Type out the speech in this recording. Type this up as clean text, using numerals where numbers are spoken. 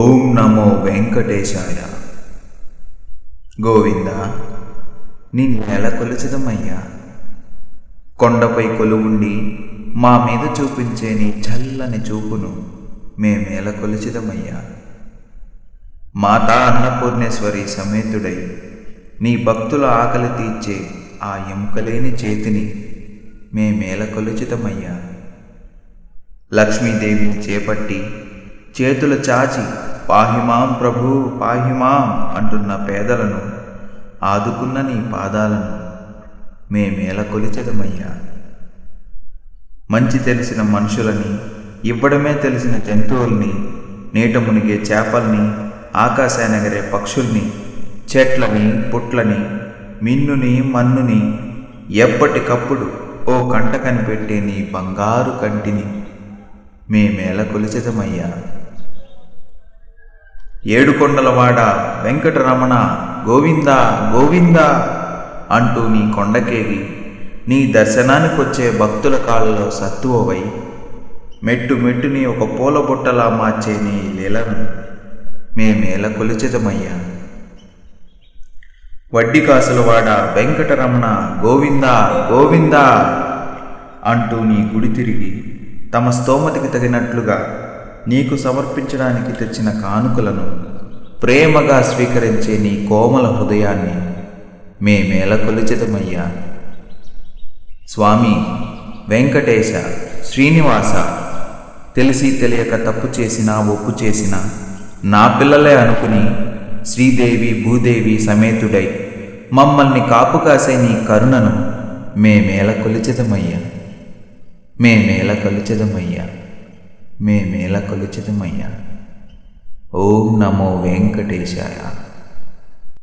ఓం నమో వెంకటేశాయ. గోవింద, నీ నెల కొలిచిదమయ్యా. కొండపై కొలువుండి మా మీద చూపించే నీ చల్లని చూపును మేమేల కొలిచిదమయ్యా. మాతా అన్నపూర్ణేశ్వరి సమేతుడై నీ భక్తుల ఆకలి తీర్చే ఆ ఎముకలేని చేతిని మేమేల కొలిచిదమయ్యా. లక్ష్మీదేవిని చేపట్టి చేతులు చాచి పాహిమాం ప్రభు పాహిమాం అంటున్న పేదలను ఆదుకున్న నీ పాదాలను మేమేల కొలిచెదమయ్యా. మంచి తెలిసిన మనుషులని, ఇవ్వడమే తెలిసిన జంతువుల్ని, నీట మునిగే చేపల్ని, ఆకాశానెగరే పక్షుల్ని, చెట్లని, పుట్లని, మిన్నుని, మన్నుని ఎప్పటికప్పుడు ఓ కంట కనిపెట్టే నీ బంగారు కంటిని మేమేల కొలిచెదమయ్యా. ఏడుకొండలవాడ వెంకటరమణ గోవింద గోవింద అంటూ నీ కొండకేగి నీ దర్శనానికొచ్చే భక్తుల కాళ్ళలో సత్తువవై మెట్టు మెట్టుని ఒక పూలబుట్టలా మార్చే నీ లీలను మేమేల కొలిచెదమయ్యా. వడ్డీ కాసులవాడ వెంకటరమణ గోవింద గోవింద అంటూ నీ గుడి తిరిగి తమ స్తోమతికి తగినట్లుగా నీకు సమర్పించడానికి తెచ్చిన కానుకలను ప్రేమగా స్వీకరించే నీ కోమల హృదయాన్ని మేమేల కొలిచెదమయ్యా. స్వామి వెంకటేశ శ్రీనివాస, తెలిసి తెలియక తప్పు చేసినా ఒప్పు చేసినా నా పిల్లలే అనుకుని శ్రీదేవి భూదేవి సమేతుడై మమ్మల్ని కాపు కాసే నీ కరుణను మేమేల కొలిచెదమయ్యా. మేమేల కొలిచెదమయ్యా. మేమేల కొలిచెదమయ్యా. ఓం నమో వెంకటేశాయ.